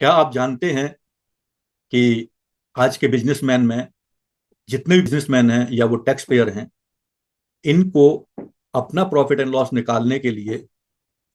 क्या आप जानते हैं कि आज के बिजनेसमैन में जितने भी बिजनेसमैन हैं या वो टैक्स पेयर हैं, इनको अपना प्रॉफिट एंड लॉस निकालने के लिए,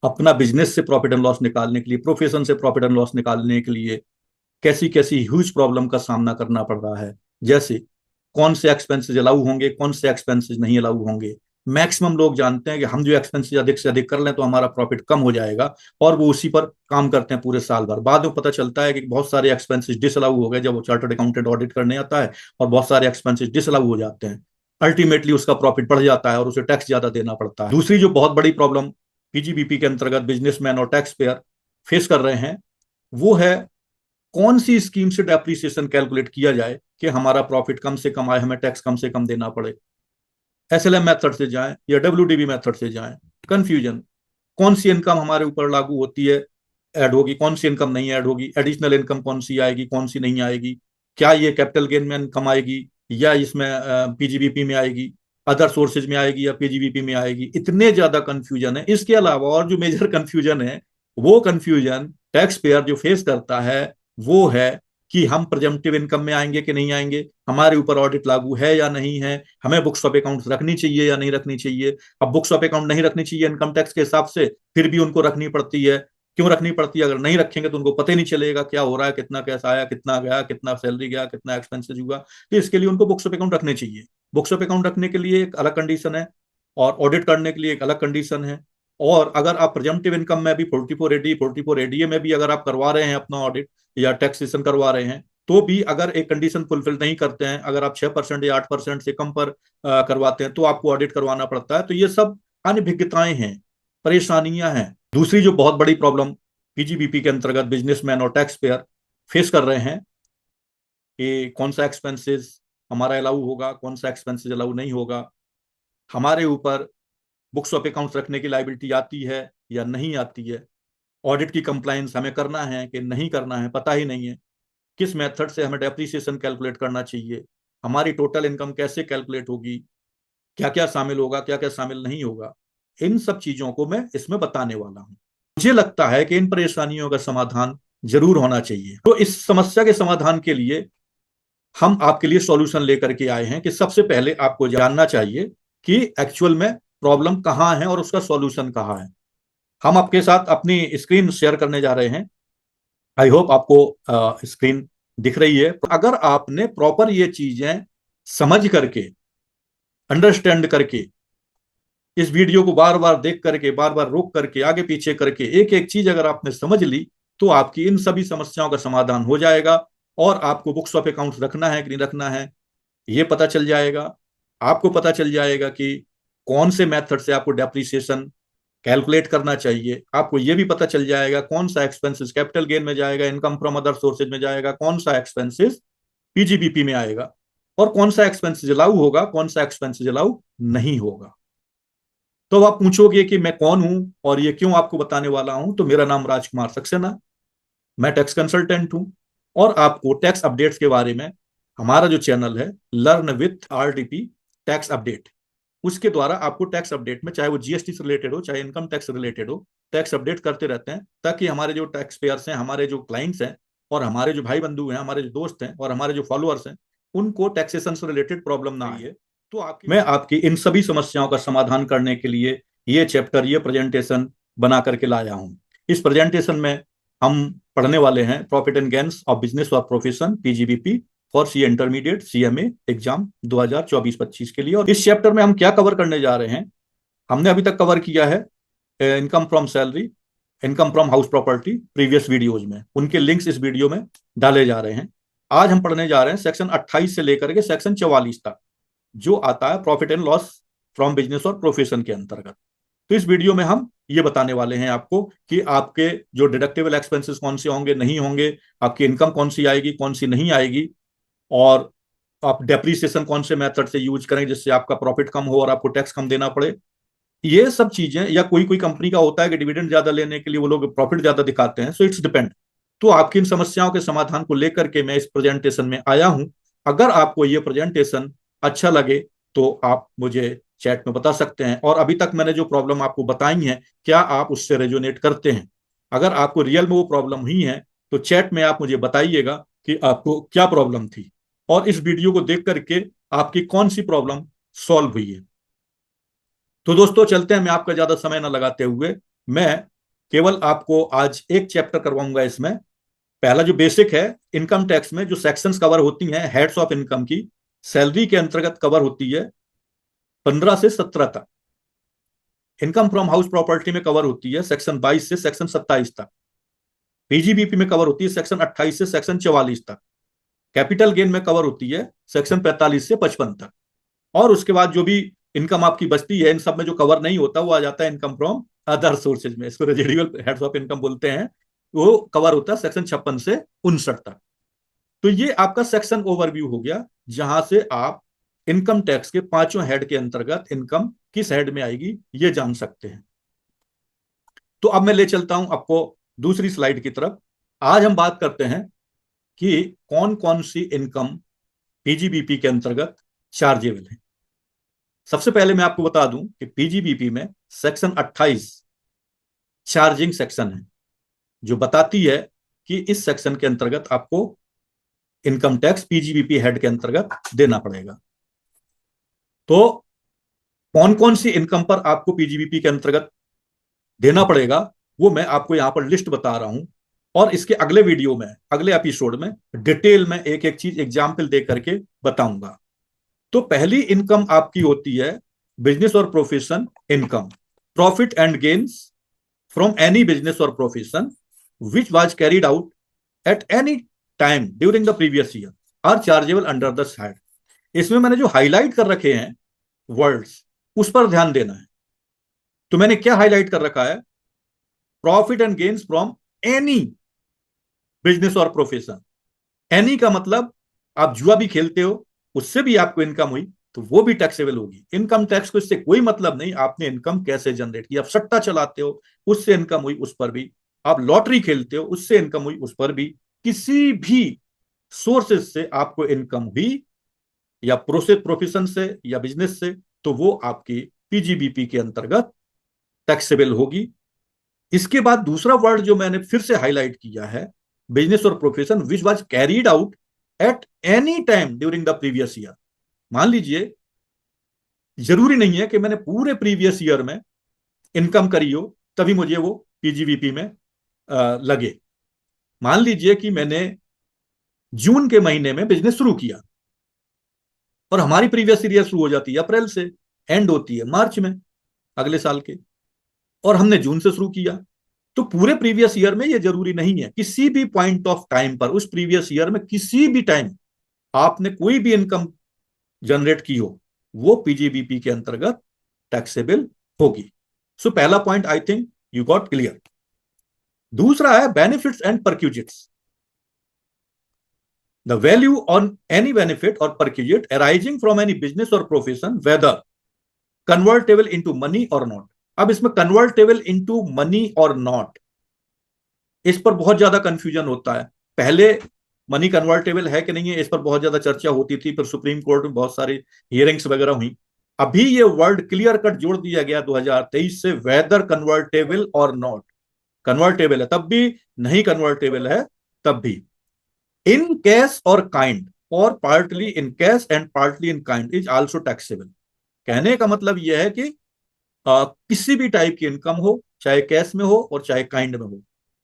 अपना बिजनेस से प्रॉफिट एंड लॉस निकालने के लिए, प्रोफेशन से प्रॉफिट एंड लॉस निकालने के लिए कैसी कैसी ह्यूज प्रॉब्लम का सामना करना पड़ रहा है। जैसे कौन से एक्सपेंसेस अलाउ होंगे, कौन से एक्सपेंसेस नहीं अलाउ होंगे। मैक्सिमम लोग जानते हैं कि हम जो एक्सपेंसेस अधिक से अधिक कर लें तो हमारा प्रॉफिट कम हो जाएगा, और वो उसी पर काम करते हैं पूरे साल भर। बाद में पता चलता है कि बहुत सारे एक्सपेंसेस डिसअलाउ हो गए जब वो चार्टर्ड अकाउंटेंट ऑडिट करने आता है, और बहुत सारे एक्सपेंसेस डिसअलाउ हो जाते हैं। अल्टीमेटली उसका प्रॉफिट बढ़ जाता है और उसे टैक्स ज्यादा देना पड़ता है। दूसरी जो बहुत बड़ी प्रॉब्लम पीजीबीपी के अंतर्गत बिजनेसमैन और टैक्स पेयर फेस कर रहे हैं, वो है कौन सी स्कीम से डेप्रिसिएशन कैलकुलेट किया जाए कि हमारा प्रॉफिट कम से कम आए, हमें टैक्स कम से कम देना पड़े। एसएलएम मेथड से जाएं या डब्ल्यूडीबी मेथड से जाएं, कंफ्यूजन। कौन सी इनकम हमारे ऊपर लागू होती है, ऐड होगी, कौन सी इनकम नहीं ऐड होगी, एडिशनल इनकम कौन सी आएगी, कौन सी नहीं आएगी, क्या ये कैपिटल गेन में इनकम आएगी या इसमें पीजीबीपी में आएगी, अदर सोर्सेज में आएगी या पीजीबीपी में आएगी। इतने ज्यादा कंफ्यूजन है। इसके अलावा और जो मेजर कंफ्यूजन है, वो कंफ्यूजन टैक्स पेयर जो फेस करता है वो है कि हम प्रेजम्पटिव इनकम में आएंगे कि नहीं आएंगे, हमारे ऊपर ऑडिट लागू है या नहीं है, हमें बुक्स ऑफ अकाउंट्स रखनी चाहिए या नहीं रखनी चाहिए। अब बुक्स ऑफ अकाउंट नहीं रखनी चाहिए इनकम टैक्स के हिसाब से, फिर भी उनको रखनी पड़ती है। क्यों रखनी पड़ती है? अगर नहीं रखेंगे तो उनको पता ही नहीं चलेगा क्या हो रहा है, कितना कैसा आया, कितना गया, कितना सैलरी गया, कितना एक्सपेंसेस हुआ। तो इसके लिए उनको बुक्स ऑफ अकाउंट रखने चाहिए। बुक्स ऑफ अकाउंट रखने के लिए एक अलग कंडीशन है, और ऑडिट करने के लिए एक अलग कंडीशन है। और अगर आप प्रेजम्पटिव इनकम में भी 44AD 44ADA में भी अगर आप करवा रहे हैं अपना ऑडिट या टैक्सेशन करवा रहे हैं, तो भी अगर एक कंडीशन फुलफिल नहीं करते हैं, अगर आप 6% या 8% से कम पर करवाते हैं, तो आपको ऑडिट करवाना पड़ता है। तो ये सब अनभिज्ञताएं हैं, परेशानियां हैं। दूसरी जो बहुत बड़ी प्रॉब्लम पीजीबीपी के अंतर्गत बिजनेसमैन और टैक्स पेयर फेस कर रहे हैं कि कौन सा एक्सपेंसेस हमारा अलाउ होगा, कौन सा एक्सपेंसेस अलाउ नहीं होगा, हमारे ऊपर बुक्स ऑफ अकाउंट्स रखने की लाइबिलिटी आती है या नहीं आती है, ऑडिट की कंप्लायंस हमें करना है कि नहीं करना है, पता ही नहीं है, किस मेथड से हमें डेप्रिसिएशन कैलकुलेट करना चाहिए, हमारी टोटल इनकम कैसे कैलकुलेट होगी, क्या क्या शामिल होगा, क्या क्या शामिल नहीं होगा। इन सब चीजों को मैं इसमें बताने वाला हूं। मुझे लगता है कि इन परेशानियों का समाधान जरूर होना चाहिए। तो इस समस्या के समाधान के लिए हम आपके लिए सॉल्यूशन लेकर के आए हैं कि सबसे पहले आपको जानना चाहिए कि एक्चुअल में प्रॉब्लम कहाँ है और उसका सॉल्यूशन कहाँ है। हम आपके साथ अपनी स्क्रीन शेयर करने जा रहे हैं। आई होप आपको स्क्रीन दिख रही है। अगर आपने प्रॉपर ये चीजें समझ करके, अंडरस्टैंड करके, इस वीडियो को बार बार देख करके, बार बार रोक करके, आगे पीछे करके एक एक चीज अगर आपने समझ ली, तो आपकी इन सभी समस्याओं का समाधान हो जाएगा। और आपको बुक्स ऑफ अकाउंट्स रखना है कि नहीं रखना है, ये पता चल जाएगा। आपको पता चल जाएगा कि कौन से मेथड से आपको डेप्रिसिएशन कैलकुलेट करना चाहिए। आपको ये भी पता चल जाएगा कौन सा एक्सपेंसेस कैपिटल गेन में जाएगा, इनकम फ्रॉम अदर सोर्सेज में जाएगा, कौन सा एक्सपेंसेस पीजीबीपी में आएगा, और कौन सा एक्सपेंसेस अलाउ होगा, कौन सा एक्सपेंसेस अलाउ नहीं होगा। तो अब आप पूछोगे कि मैं कौन हूं और ये क्यों आपको बताने वाला हूं। तो मेरा नाम राजकुमार सक्सेना, मैं टैक्स कंसल्टेंट हूं, और आपको टैक्स अपडेट्स के बारे में हमारा जो चैनल है learn with RTP tax update, उसके द्वारा आपको टैक्स अपडेट में, चाहे वो जीएसटी से रिलेटेड हो, चाहे इनकम टैक्स से रिलेटेड हो, टैक्स अपडेट करते रहते हैं, ताकि हमारे जो टैक्स पेयर्स हैं, हमारे जो क्लाइंट्स हैं, और हमारे जो भाई बंधु हैं, हमारे जो दोस्त हैं, और हमारे जो फॉलोअर्स हैं, उनको टैक्सेशन से रिलेटेड प्रॉब्लम ना आए। तो आपकी मैं आपकी इन सभी समस्याओं का समाधान करने के लिए ये चैप्टर, ये प्रेजेंटेशन बना करके लाया हूं। इस प्रेजेंटेशन में हम पढ़ने वाले हैं profit and gains of business और profession PGBP for C intermediate CMA exam 2024-25 के लिए। और इस चैप्टर में हम क्या कवर करने जा रहे हैं? हमने अभी तक कवर किया है income from salary, income from house property, previous videos में उनके लिंक्स इस वीडियो में डाले जा रहे हैं। आज हम पढ़ने जा रहे हैं सेक्शन 28 से लेकर के सेक्शन 44 तक, जो आता है profit and loss from business और प्रोफेशन के अंतर्गत। तो इस वीडियो में हम ये बताने वाले हैं आपको कि आपके जो डिडक्टेबल एक्सपेंसेस कौन से होंगे, नहीं होंगे, आपकी इनकम कौन सी आएगी, कौन सी नहीं आएगी, और आप डेप्रीसिएशन कौन से मेथड से यूज करें जिससे आपका प्रॉफिट कम हो और आपको टैक्स कम देना पड़े। ये सब चीजें, या कोई कोई कंपनी का होता है कि डिविडेंड ज्यादा लेने के लिए वो लोग प्रॉफिट ज्यादा दिखाते हैं, सो इट्स डिपेंड। तो आपकी इन समस्याओं के समाधान को लेकर के मैं इस प्रेजेंटेशन में आया हूं। अगर आपको ये प्रेजेंटेशन अच्छा लगे तो आप मुझे चैट में बता सकते हैं, और अभी तक मैंने जो प्रॉब्लम आपको बताई है, क्या आप उससे रेजोनेट करते हैं? अगर आपको रियल में वो प्रॉब्लम हुई है तो चैट में आप मुझे बताइएगा कि आपको क्या प्रॉब्लम थी और इस वीडियो को देख करके आपकी कौन सी प्रॉब्लम सॉल्व हुई है। तो दोस्तों चलते हैं, मैं आपका ज्यादा समय ना लगाते हुए मैं केवल आपको आज एक चैप्टर करवाऊंगा इसमें। पहला जो बेसिक है, इनकम टैक्स में जो सेक्शंस कवर होती हैं हेड्स ऑफ इनकम की, सैलरी के अंतर्गत कवर होती है 15 से 17 तक। इनकम फ्रॉम हाउस प्रॉपर्टी में कवर होती है सेक्शन 22 से सेक्शन 27 तक। पीजीबीपी में कवर होती है सेक्शन 28 से सेक्शन 44 तक। कैपिटल गेन में कवर होती है सेक्शन 45 से 55 तक। और उसके बाद जो भी इनकम आपकी बचती है, इन सब में जो कवर नहीं होता वो आ जाता है इनकम फ्रॉम अदर सोर्सेज में, इसको रेजिडुअल हेड्स ऑफ इनकम बोलते हैं। वो कवर होता है सेक्शन 56 से 59 तक। तो ये आपका सेक्शन ओवरव्यू हो गया, जहां से आप इनकम टैक्स के पांचों हेड के अंतर्गत इनकम किस हेड में आएगी ये जान सकते हैं। तो अब मैं ले चलता हूं आपको दूसरी स्लाइड की तरफ। आज हम बात करते हैं कि कौन कौन सी इनकम पीजीबीपी के अंतर्गत चार्जेबल है। सबसे पहले मैं आपको बता दूं कि पीजीबीपी में सेक्शन 28 चार्जिंग सेक्शन है, जो बताती है कि इस सेक्शन के अंतर्गत आपको इनकम टैक्स पीजीबीपी हेड के अंतर्गत देना पड़ेगा। तो कौन कौन सी इनकम पर आपको पीजीबीपी के अंतर्गत देना पड़ेगा वो मैं आपको यहां पर लिस्ट बता रहा हूं। और इसके अगले वीडियो में, अगले एपिसोड में डिटेल में एक एक चीज एग्जाम्पल दे करके बताऊंगा। तो पहली इनकम आपकी होती है बिजनेस और profession income, profit and gains from any business और profession which was carried out at any time during the previous year are chargeable under the head. इसमें मैंने जो हाईलाइट कर रखे हैं वर्ड्स, उस पर ध्यान देना है। तो मैंने क्या हाईलाइट कर रखा है? Profit and gains from any business और प्रोफेशन। एनी का मतलब आप जुआ भी खेलते हो, उससे भी आपको इनकम हुई तो वो भी टैक्सेबल होगी। इनकम टैक्स को इससे कोई मतलब नहीं, आपने इनकम कैसे जनरेट की। आप सट्टा चलाते हो, उससे इनकम हुई, उस पर भी। आप लॉटरी खेलते हो, उससे इनकम हुई, उस पर भी। किसी भी सोर्सेज से आपको इनकम हुई, या प्रोसेस प्रोफेशन से या बिजनेस से, तो वो आपकी पीजीबीपी के अंतर्गत टैक्सेबल होगी। इसके बाद दूसरा वर्ड जो मैंने फिर से हाईलाइट किया है, बिजनेस और profession which was carried out at any time during the previous year. मान लीजिए, जरूरी नहीं है कि मैंने पूरे प्रीवियस ईयर में इनकम करी हो तभी मुझे वो पीजीबीपी में लगे। मान लीजिए कि मैंने जून के महीने में बिजनेस शुरू किया और हमारी प्रीवियस ईयर शुरू हो जाती है अप्रैल से, एंड होती है मार्च में अगले साल के, और हमने जून से शुरू किया। तो पूरे प्रीवियस ईयर में ये जरूरी नहीं है, किसी भी पॉइंट ऑफ टाइम पर उस प्रीवियस ईयर में किसी भी टाइम आपने कोई भी इनकम जनरेट की हो, वो पीजीबीपी के अंतर्गत टैक्सेबल होगी। सो पहला point I think you got clear. दूसरा है benefits and perquisites. The value on any benefit or perquisite arising from any business और profession whether convertible into money or not. अब इसमें convertible into money or not, इस पर बहुत ज्यादा confusion होता है। पहले मनी कन्वर्टेबल है कि नहीं है, इस पर बहुत ज्यादा चर्चा होती थी, फिर सुप्रीम कोर्ट में बहुत सारी हियरिंग्स वगैरह हुई। अभी ये वर्ड क्लियर कट जोड़ दिया गया 2023 से, वेदर कन्वर्टेबल और नॉट। कन्वर्टेबल है तब भी, नहीं कन्वर्टेबल है तब भी। इन कैश और काइंड, और partly in cash and partly in kind is also taxable. कहने का मतलब यह है कि किसी भी टाइप की इनकम हो, चाहे कैश में हो और चाहे काइंड में हो,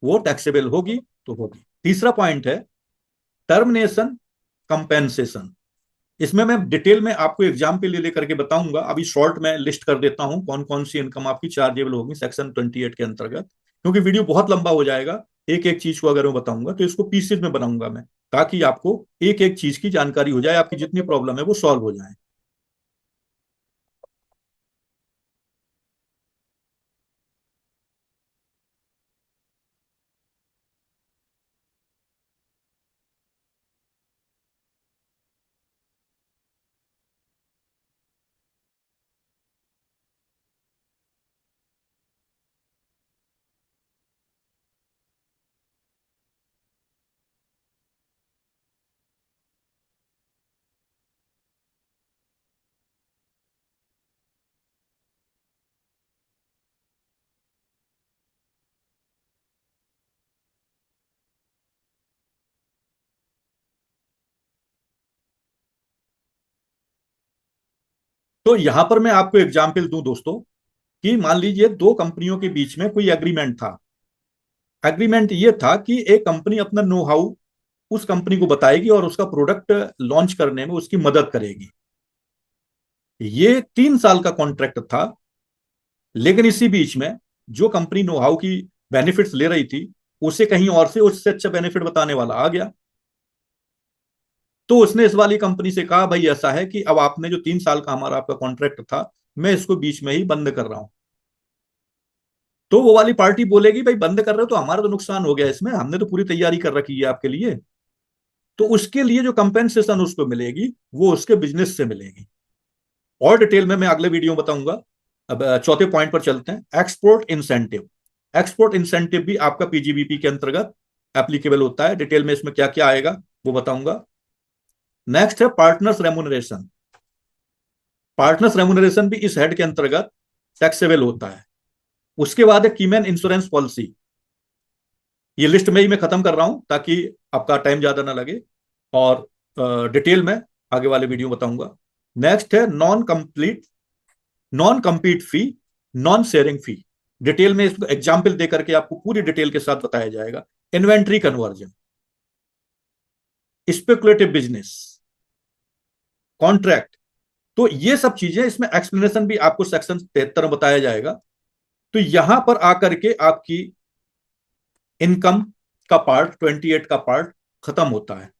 वो टैक्सेबल होगी तो होगी। तीसरा पॉइंट है टर्मिनेशन कंपेंसेशन। इसमें मैं डिटेल में आपको एग्जाम्पल ले लेकर के बताऊंगा। अभी शॉर्ट में लिस्ट कर देता हूं कौन कौन सी इनकम आपकी चार्जेबल होगी सेक्शन 28 के अंतर्गत, क्योंकि वीडियो बहुत लंबा हो जाएगा। एक एक चीज को अगर मैं बताऊंगा तो इसको पीसेज में बनाऊंगा मैं, ताकि आपको एक एक चीज की जानकारी हो जाए, आपकी जितनी प्रॉब्लम है वो सॉल्व हो जाए। तो यहां पर मैं आपको एग्जाम्पल दूं दोस्तों, कि मान लीजिए दो कंपनियों के बीच में कोई एग्रीमेंट था। एग्रीमेंट ये था कि एक कंपनी अपना नो हाउ उस कंपनी को बताएगी और उसका प्रोडक्ट लॉन्च करने में उसकी मदद करेगी। ये 3 साल का कॉन्ट्रैक्ट था, लेकिन इसी बीच में जो company know how key benefits ले रही थी, उसे कहीं और से उससे अच्छा बेनिफिट बताने वाला आ गया। तो उसने इस वाली कंपनी से कहा, भाई ऐसा है कि अब आपने जो 3 साल का हमारा आपका कॉन्ट्रैक्ट था, मैं इसको बीच में ही बंद कर रहा हूं। तो वो वाली पार्टी बोलेगी, भाई बंद कर रहे हो तो हमारा तो नुकसान हो गया, इसमें हमने तो पूरी तैयारी कर रखी है आपके लिए। तो उसके लिए जो कंपेंसेशन उसको मिलेगी, वो उसके बिजनेस से मिलेगी। और डिटेल में मैं अगले वीडियो में बताऊंगा। अब चौथे पॉइंट पर चलते हैं, एक्सपोर्ट इंसेंटिव। एक्सपोर्ट इंसेंटिव भी आपका पीजीबीपी के अंतर्गत एप्लीकेबल होता है। डिटेल में इसमें क्या क्या आएगा वो बताऊंगा। नेक्स्ट है पार्टनर्स रेमुनरेशन। पार्टनर्स रेमुनरेशन भी इस हेड के अंतर्गत टैक्सेबल होता है। उसके बाद है कीमैन इंश्योरेंस पॉलिसी। ये लिस्ट में ही मैं खत्म कर रहा हूं ताकि आपका टाइम ज्यादा ना लगे, और डिटेल में आगे वाले वीडियो बताऊंगा। नेक्स्ट है नॉन कंपीट फी, नॉन शेयरिंग फी। डिटेल में इसको एग्जाम्पल देकर के आपको पूरी डिटेल के साथ बताया जाएगा। Inventory conversion, speculative business, contract. तो ये सब चीजें इसमें एक्सप्लेनेशन भी आपको सेक्शन 73 में बताया जाएगा। तो यहां पर आकर के आपकी इनकम का पार्ट 28 का पार्ट खत्म होता है।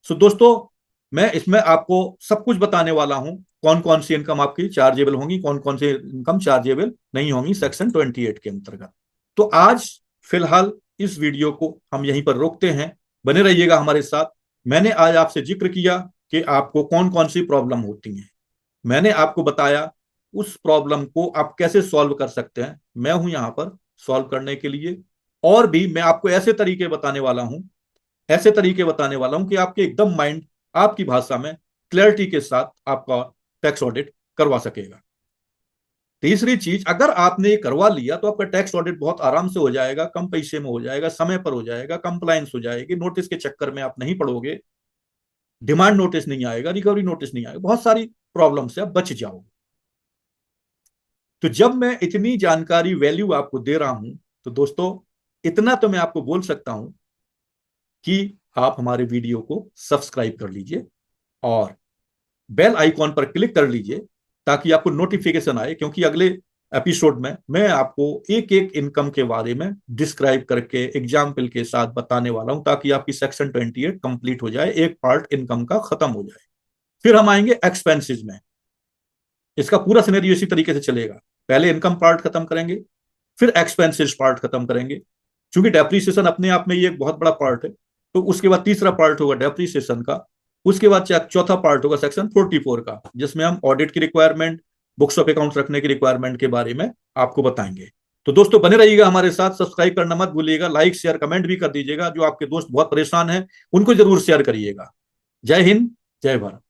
सो दोस्तों, मैं इसमें आपको सब कुछ बताने वाला हूं, कौन कौन सी इनकम आपकी चार्जेबल होंगी, कौन कौन सी इनकम चार्जेबल नहीं होंगी सेक्शन 28 के अंतर्गत। तो आज फिलहाल इस वीडियो को हम यहीं पर रोकते हैं। बने रहिएगा हमारे साथ। मैंने आज आपसे जिक्र किया कि आपको कौन कौन सी प्रॉब्लम होती हैं। मैंने आपको बताया उस प्रॉब्लम को आप कैसे सॉल्व कर सकते हैं। मैं हूं यहां पर सॉल्व करने के लिए। और भी मैं आपको ऐसे तरीके बताने वाला हूं, ऐसे तरीके बताने वाला हूं कि आपके एकदम माइंड आपकी भाषा में क्लैरिटी के साथ आपका टैक्स ऑडिट करवा सकेगा। तीसरी चीज, अगर आपने ये करवा लिया तो आपका टैक्स ऑडिट बहुत आराम से हो जाएगा, कम पैसे में हो जाएगा, समय पर हो जाएगा, कंप्लायंस हो जाएगी, नोटिस के चक्कर में आप नहीं पड़ोगे, डिमांड नोटिस नहीं आएगा, रिकवरी नोटिस नहीं आएगा, बहुत सारी प्रॉब्लम से आप बच जाओगे। तो जब मैं इतनी जानकारी वैल्यू आपको दे रहा हूं, तो दोस्तों इतना तो मैं आपको बोल सकता हूं कि आप हमारे वीडियो को सब्सक्राइब कर लीजिए और बेल आइकॉन पर क्लिक कर लीजिए, ताकि आपको नोटिफिकेशन आए, क्योंकि अगले एपिसोड में मैं आपको एक एक इनकम के बारे में डिस्क्राइब करके एग्जाम्पल के साथ बताने वाला हूं, ताकि आपकी सेक्शन 28 कंप्लीट हो जाए, एक पार्ट इनकम का खत्म हो जाए। फिर हम आएंगे एक्सपेंसेस में। इसका पूरा सिनेरियो इसी तरीके से चलेगा। पहले इनकम पार्ट खत्म करेंगे, फिर एक्सपेंसेस पार्ट खत्म करेंगे। क्योंकि डेप्रीसिएशन अपने आप में ये एक बहुत बड़ा पार्ट है, तो उसके बाद तीसरा पार्ट होगा डेप्रीसिएशन का। उसके बाद चौथा पार्ट होगा सेक्शन 44 का, जिसमें हम ऑडिट की रिक्वायरमेंट, बुक्स ऑफ अकाउंट्स रखने की रिक्वायरमेंट के बारे में आपको बताएंगे। तो दोस्तों बने रहिएगा हमारे साथ, सब्सक्राइब करना मत भूलिएगा, लाइक शेयर कमेंट भी कर दीजिएगा। जो आपके दोस्त बहुत परेशान हैं उनको जरूर शेयर करिएगा। जय हिंद, जय भारत।